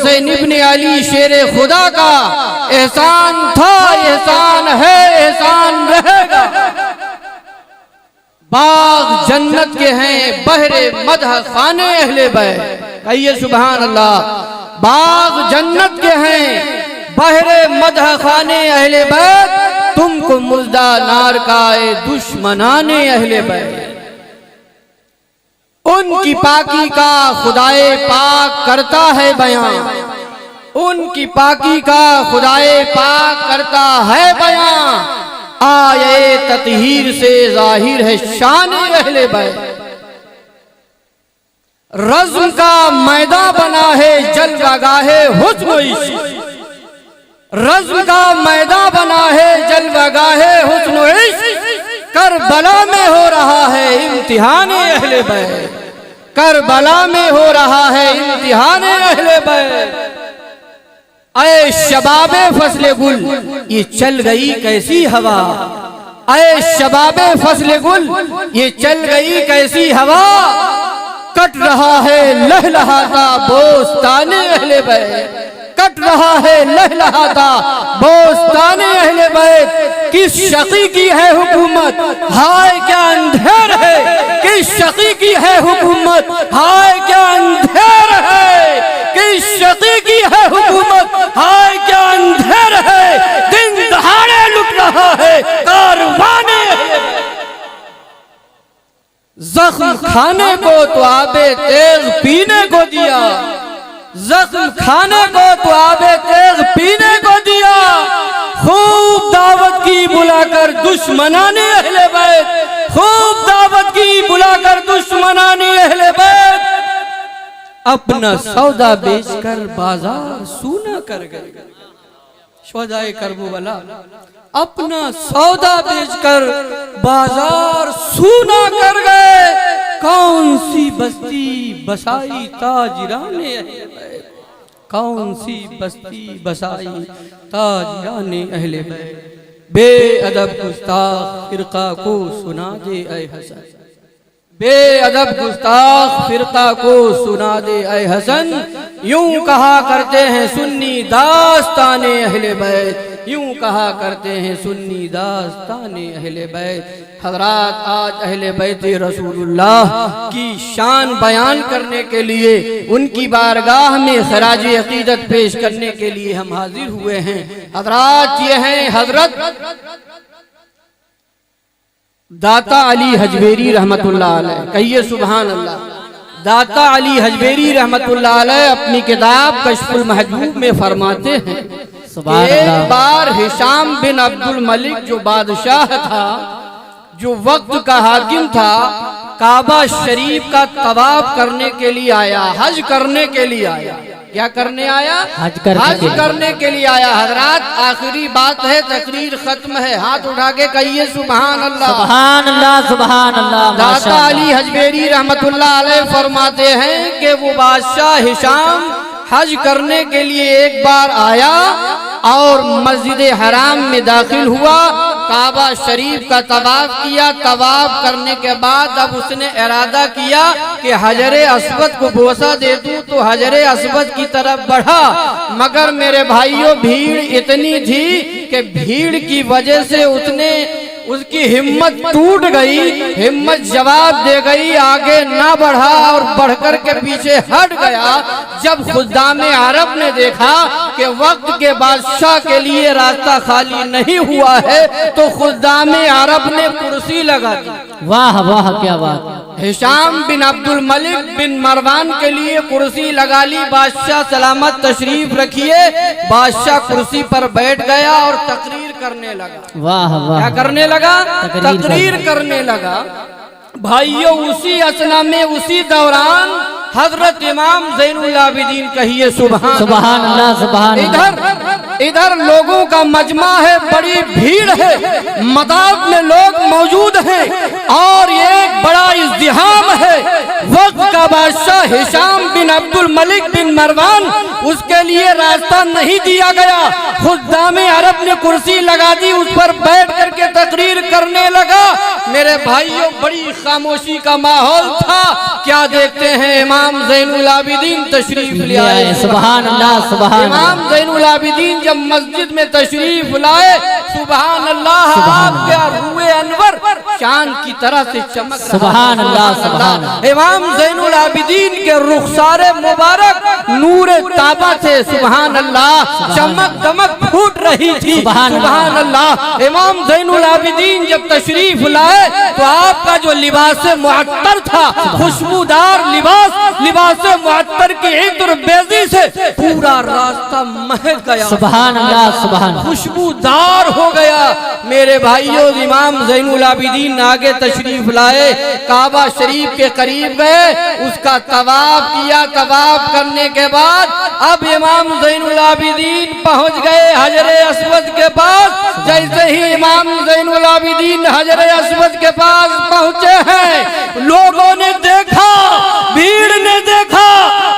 हुसैन इब्न अली शेर खुदा का एहसान था, एहसान है, एहसान रहेगा। बाग जन्नत के हैं बहरे मदह खाने अहले बैत, कहिए सुभान अल्लाह। बाग जन्नत के हैं बहरे मदह खाने अहले बैत, तुमको मुर्दा नार का दुश्मनाने अहले बैत। उनकी पाकी का खुदाए पाक करता है बयां, उनकी पाकी का खुदाए पाक करता है बयां। आये ततहीर से जाहिर है शान अहले बैत। रज़्म का मैदान बना है जलवागाहे हुस्न इश्क, रज़्म का मैदान बना है जलवागाहे हुस्न इश्क। करबला में हो रहा है इम्तिहान अहले बैत, करबला में हो रहा है इम्तिहान अहले बैत। ऐ शबाबे फसले गुल ये चल गई कैसी हवा, ऐ शबाबे फसले गुल ये चल गई कैसी हवा। कट रहा है लहलहाता बोस्ताने अहले बैत, कट रहा है लहलहाता बोस्ताने अहले बैत। किस शकी की है हुकूमत, हाय क्या अंधेर है, किस शकी की है हुकूमत, हाय क्या अंधेर है। किस शकी की है हुकूमत, हाय क्या अंधेर है। दिन दहाड़े लुट रहा है कारवाने। जख्म खाने को तो आबे तेज पीने को दिया, जख्म खाने को तो आबे तेज पीने को दिया। खूब दावत की बुलाकर दुश्मनाने अहले बैत, खूब दावत की बुलाकर दुश्मनाने अहले बैत। अपना सौदा बेचकर बाजार सूना कर गए, सौदाए करबला अपना सौदा बेचकर बाजार सूना कर गए। कौन सी बस्ती बसाई ताजिराने अहले बैत, कौन सी बस्ती बसाई ताजिराने अहले बैत। बेअदब गुस्ताख फिरका को सुना दे ऐ हसन, बेअदब गुस्ताख फिरका को सुना दे ऐ हसन। यूं कहा करते हैं सुन्नी दास्ताने अहले बैत, यूं कहा करते हैं सुन्नी दास्ताने अहले बैत। हज़रात आज अहले बैत रसूलुल्लाह की शान बयान करने के लिए, उनकी बारगाह में खराज अकीदत पेश करने के लिए हम हाजिर हुए हैं। हज़रात ये हैं हजरत दाता अली हजवेरी रहमतुल्लाह अलैह, कहिए सुभान अल्लाह। दाता अली हजवेरी रहमतुल्लाह अलैह अपनी किताब कश्फुल महजूब में फरमाते हैं, एक बार हिशाम बिन अब्दुल मलिक जो बादशाह था, जो वक्त का हाकिम था, काबा शरीफ का तवाफ करने के लिए आया, हज करने के लिए आया। क्या करने आया? हज करने के लिए आया। हजरात आखिरी बात है, तकरीर खत्म है। हाथ उठा के कहिए सुभान अल्लाह, सुभान अल्लाह, सुभान अल्लाह। दाता अली हजवेरी रहमतुल्लाह अलैह फरमाते हैं कि वो बादशाह हिशाम हज करने के लिए एक बार आया और मस्जिद हराम में दाखिल हुआ, काबा शरीफ का तवाफ किया। तवाफ करने के बाद अब उसने इरादा किया कि हजरे अस्वद को बोसा दे दूं, तो हजरे अस्वद की तरफ बढ़ा। मगर मेरे भाइयों भीड़ इतनी थी कि भीड़ की वजह से उसकी हिम्मत टूट गई, हिम्मत जवाब दे गई, आगे ना बढ़ा और बढ़कर के पीछे हट गया। जब खुद्दाम अरब ने देखा कि वक्त के बादशाह के लिए रास्ता खाली नहीं हुआ है, तो खुद्दाम अरब ने कुर्सी लगा दी। वाह वाह क्या बात। हिशाम बिन अब्दुल मलिक बिन मरवान के लिए कुर्सी लगा ली। बादशाह सलामत तशरीफ रखिए। बादशाह कुर्सी पर बैठ गया और तकरीर करने लगा। वाह वाह। क्या करने लगा? तकरीर करने लगा। भाइयों उसी असना में, उसी दौरान हजरत इमाम ज़ैनुल आबिदीन, कहिए सुभान सुभान अल्लाह, सुभान। इधर लोगों का मजमा है, बड़ी भीड़ है, मदाब में लोग मौजूद हैं और एक बड़ा इज़्दिहाम है। वक्त का बादशाह हिशाम बिन अब्दुल मलिक बिन मरवान, उसके लिए रास्ता नहीं दिया गया। खुद्दामे अरब ने कुर्सी लगा दी, उस पर बैठ करके तकरीर करने लगा। मेरे भाइयों, बड़ी खामोशी का माहौल था। क्या देखते हैं, इमाम ज़ैनुल आबिदीन तशरीफ ले आए। सुभान अल्लाह, सुभान इमाम ज़ैनुल आबिदीन जब मस्जिद में तशरीफ लाए, सुभान अल्लाह, आपका रूए अनवर चांद की तरह से चमक रहा। सुभान अल्लाह, सुभान। इमाम ज़ैनुल आबिदीन के रुखसारे मुबारक नूरे ताबा से सुभान अल्लाह चमक दमक फूट रही थी। सुभान अल्लाह। इमाम ज़ैनुल आबिदीन जब तशरीफ लाए तो आपका जो लिबास मुअत्तर था, खुशबूदार लिबास मुअत्तर की इत्र बेज़ी से पूरा रास्ता महक गया। सुभान अल्लाह, सुभान। खुशबूदार हो गया। मेरे भाइयों, इमाम ज़ैनुल आबिदीन आगे तशरीफ लाए, काबा शरीफ के करीब गए, उसका तवाफ किया। तवाफ करने के बाद अब इमाम ज़ैनुल आबिदीन पहुंच गए हजरे अस्वद के पास। जैसे ही इमाम ज़ैनुल आबिदीन हजरे अस्वद के पास पहुंचे हैं, लोगों ने देखा, भीड़ ने देखा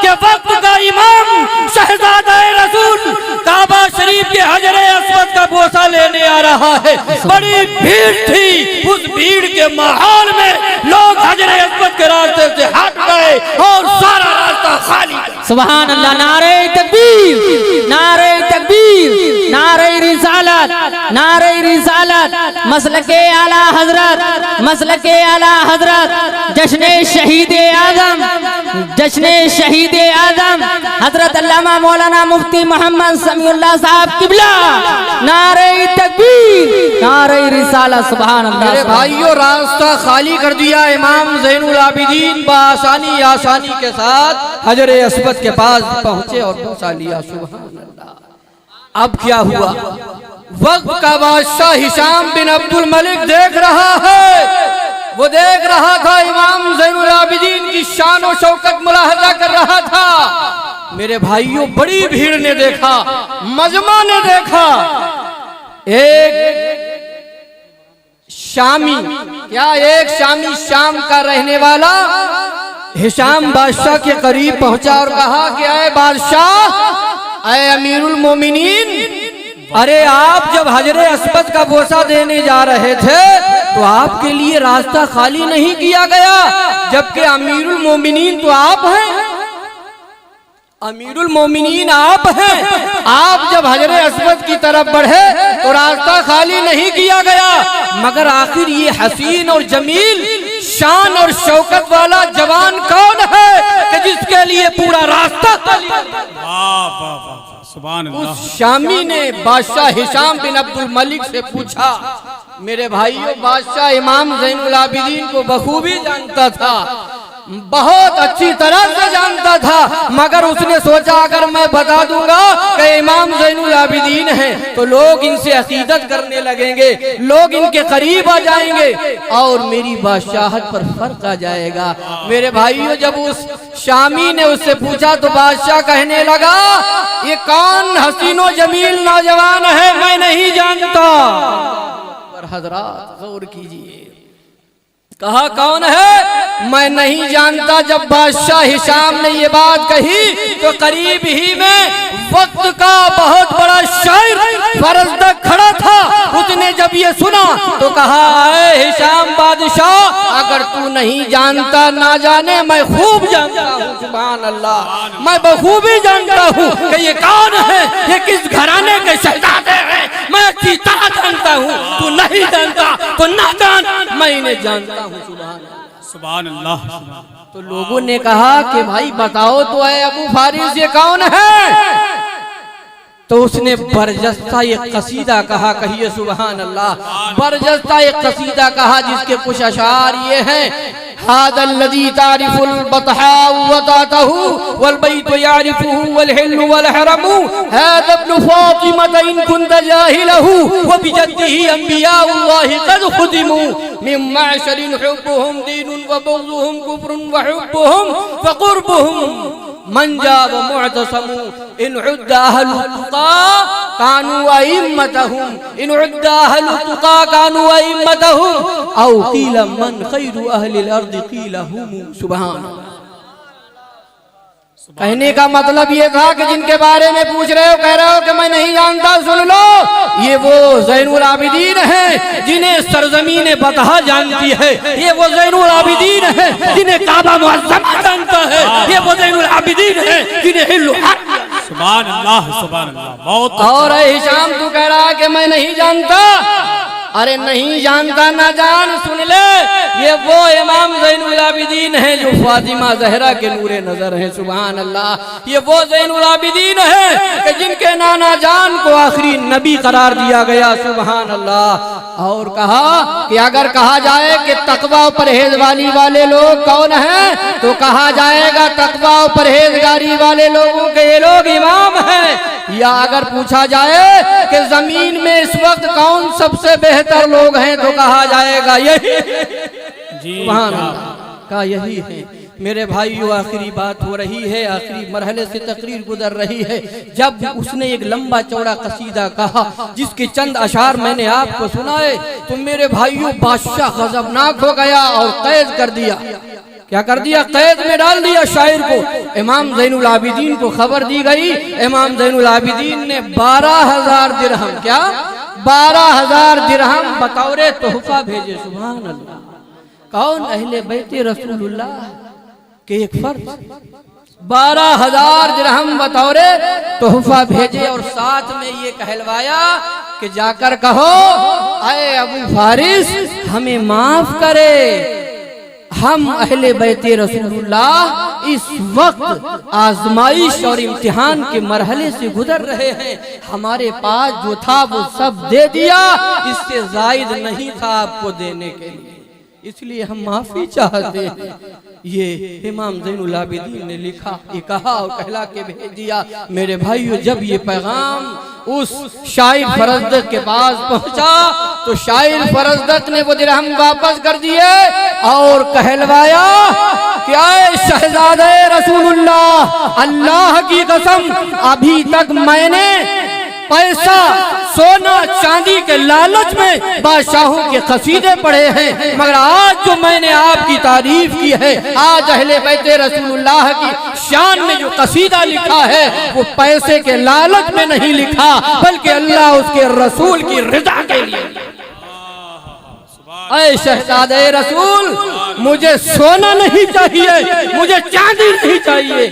कि वक्त का इमाम शहजादा रसूल काबा शरीफ के हजरे अस्वद का बोसा लेने आ रहा है। बड़ी भीड़ थी। उस भीड़ के माहौल में लोग हजरे अस्वद के रास्ते से हट गए और सारा रास्ता खाली। सुभान अल्लाह। नारे तकबीर, नारे तकबीर, नारे रिसालत, नारे रिसालत, मसलके आला हजरत, मसलके आला हजरत, जश्ने शहीद आदम, जश्ने शहीद आदम हजरत अल्लामा मौलाना मुफ्ती मोहम्मद समीउल्लाह साहब किबला। नारे तकबीर, नारे रिसालत। सुभान अल्लाह। मेरे भाइयों, रास्ता खाली कर दिया। इमाम ज़ैनुल आबिदीन आसानी के साथ हजरे अस्वद के पास पहुंचे और बोसा लिया। सुभान अल्लाह। अब क्या हुआ? वक्त का बादशाह हिशाम बिन अब्दुल मलिक देख रहा है। वो देख रहा था, इमाम ज़ैनुल आबिदीन की शान और शौकत मुलाहजा कर रहा था। मेरे भाइयों, बड़ी भीड़ ने देखा, मजमा ने देखा। एक शामी शाम का रहने वाला हिशाम बादशाह के करीब पहुंचा और कहा कि अय बादशाह, अय अमीरुल मोमिनीन, अरे आप जब हजरे अस्वद का बोसा देने जा रहे थे तो आपके लिए रास्ता खाली नहीं किया गया, जबकि अमीरुल मोमिनीन तो आप हैं। अमीरुल मोमिनीन आप हैं। आप जब हजरे अस्वद की तरफ बढ़े तो रास्ता खाली नहीं किया गया, मगर आखिर ये हसीन और जमील, शान और शौकत वाला जवान कौन है कि जिसके लिए पूरा रास्ता खाली? सुभान अल्लाह। उस शामी ने बादशाह हिशाम बिन अब्दुल मलिक से पूछा। मेरे भाइयों, बादशाह इमाम ज़ैनुल आबिदीन को बखूबी जानता था, बहुत अच्छी तरह से जानता था, मगर उसने सोचा अगर मैं बता दूंगा कि इमाम ज़ैनुल आबिदीन हैं तो लोग इनसे अकीदत करने लगेंगे, लोग इनके करीब आ जाएंगे और मेरी बादशाहत पर फर्क आ जाएगा। मेरे भाइयों, जब उस शामी ने उससे पूछा तो बादशाह कहने लगा, ये कौन हसीनो जमील नौजवान है, मैं नहीं जानता। पर हजरात गौर कीजिए, कहा कौन है, मैं नहीं जानता। जब बादशाह हिशाम ने ये बात कही तो करीब ही में वक्त का बहुत बड़ा शायर फरजदक खड़ा था। उसने जब ये सुना तो कहा, अरे हिशाम बादशाह, अगर तू नहीं जानता, ना जाने मैं खूब जानता हूँ। सुभान अल्लाह। मैं बखूबी जानता हूँ कि ये कौन है, ये किस घराने के शहजादे हैं, मैं अच्छी तरह जानता हूँ। तू नहीं जानता तो ना जान, मैं इन्हें जानता हूँ। सुभान अल्लाह। तो लोगों ने कहा कि भाई बताओ तो है अबू फारिस, ये कौन है? तो उसने बरजस्ता एक कसीदा कहा। कहिए सुभान अल्लाह। बरजस्ता एक कसीदा कहा जिसके कुछ अशार ये हैं, हादल्लज़ी तारिफुल बतहा वतातहु वल बैतु यारिफुहु वल हिल्लु वल हरमु हादा इब्नु फातिमा इन कुंत जाहिलहु व बिजद्दिही अंबियाउल्लाहि क़द खुदिमु मिन मअशरिन हुब्बुहुम दीनुन व बुग़्ज़ुहुम कुफ्रुन व हुब्बुहुम व क़ुर्बुहुम मन जा व मुअतसमु इन उद्दा अहलुल तुक़ा कानू अइम्मतहुम इन उद्दा अहलु तुका कानू अइम्मतहुम औ कीला मन खैरु अहलिल अर्द कीला हुम। सुभान। कहने का मतलब ये था कि जिनके बारे में पूछ रहे हो, कह रहे हो कि मैं नहीं जानता, सुन लो, ये वो ज़ैनुल आबिदीन है जिन्हें सरजमीन बतहा जानती है। ये वो ज़ैनुल आबिदीन है जिन्हें काबा मुअज़्ज़मा जानता है। ये वो ज़ैनुल आबिदीन है जिन्हें हिल्लु सुभान अल्लाह, सुभान अल्लाह। बहुत और हिशाम तू कह रहा है कि मैं नहीं जानता। अरे नहीं जानता ना जान, सुन ले, ये वो इमाम ज़ैनुल आबिदीन है जो फातिमा ज़हरा के नूरे नजर है। सुभान अल्लाह। ये वो ज़ैनुल आबिदीन है कि जिनके नाना जान को आखिरी नबी करार दिया गया। सुभान अल्लाह। और कहा कि अगर कहा जाए कि तकवा परहेजगारी वाले लोग कौन हैं, तो कहा जाएगा तकवा परहेजगारी वाले लोगों के ये लोग इमाम हैं। या अगर पूछा जाए कि जमीन में इस वक्त कौन सबसे बेहतर लोग हैं, तो कहा जाएगा यही जी, का यही है। मेरे भाइयों, आखिरी बात हो रही है, आखिरी मरहले से तकरीर गुजर रही है। जब उसने एक लंबा चौड़ा कसीदा कहा जिसके चंद अशार मैंने आपको सुनाए, तो मेरे भाइयों बादशाह गजबनाक हो गया और कैद कर दिया। क्या कर दिया? कैद में डाल दिया शायर को। इमाम ज़ैनुल आबिदीन को खबर दी गई। इमाम ज़ैनुल आबिदीन ने 12,000 दिरहम, क्या 12,000 दिरहम बतौरे तोहफा भेजे। सुभान अल्लाह। कौन? अहले बैत रसूलुल्लाह के एक फर्द 12,000 दिरहम बतौरे तोहफा भेजे और साथ में ये कहलवाया कि जाकर कहो, अरे अबू फारिस हमें माफ करे, हम अहले बैते रसूलुल्लाह इस वक्त आजमाइश और इम्तिहान के मरहले से गुजर रहे हैं। हमारे पास जो था वो सब दे दिया, इससे जायद नहीं था आपको देने के लिए, इसलिए हम माफी चाहते हैं। ये इमाम ज़ैनुल आबिदीन ने लिखा, ये कहा और कहला के भेज दिया। मेरे भाइयों, जब ये पैगाम उस शायर फरजदक के पास पहुंचा, तो शायर फरजदक ने वो दिरहम वापस कर दिए और कहलवाया, क्या शहजादे रसूलुल्लाह, अल्लाह की कसम अभी तक मैंने पैसा सोना चांदी के लालच में बादशाहों के कसीदे पढ़े हैं, मगर आज जो मैंने आपकी तारीफ की है, आज अहले बैते रसूलुल्लाह की शान में जो कसीदा लिखा है, वो पैसे के लालच में नहीं लिखा, बल्कि अल्लाह उसके रसूल की रिदा के लिए। ऐ शहजादे रसूल, मुझे सोना नहीं चाहिए, मुझे चांदी नहीं चाहिए,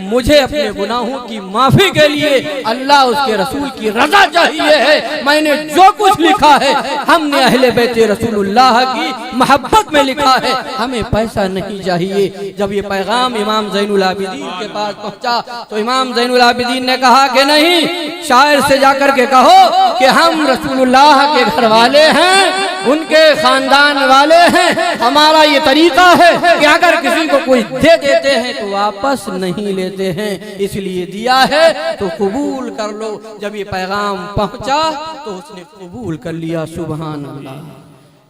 मुझे अपने गुनाहों की माफी के लिए अल्लाह उसके रसूल की रजा चाहिए है। मैंने जो कुछ लिखा है, हमने अहले बैते रसूलुल्लाह की मोहब्बत में लिखा है, हमें पैसा नहीं चाहिए। जब ये पैगाम इमाम ज़ैनुल आबिदीन के पास पहुंचा, तो इमाम ज़ैनुल आबिदीन ने कहा कि नहीं, शायर से जाकर के कहो कि हम रसूलुल्लाह के घर वाले हैं, उनके खानदान वाले हैं। हमारा ये तरीका है कि अगर किसी को कोई दे देते हैं तो वापस नहीं लेते हैं, इसलिए दिया है तो कबूल कर लो। जब ये पैगाम पहुंचा तो उसने कबूल कर लिया। सुभान अल्लाह।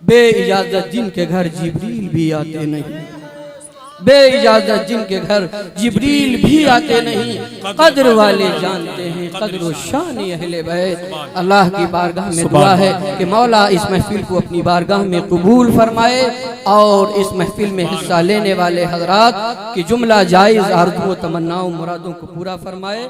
बे इजाजत जिनके घर जिब्रील भी आते नहीं, बे इजाजत जिनके घर जिब्रील भी आते नहीं, कद्र वाले जानते हैं कद्र शान अहले बैत। अल्लाह की बारगाह में दुआ है कि मौला इस महफिल को अपनी बारगाह में कबूल फरमाए और इस महफिल में हिस्सा लेने वाले हजरात की जुमला जायज़ आरज़ू तमन्नाओं मुरादों को पूरा फरमाए।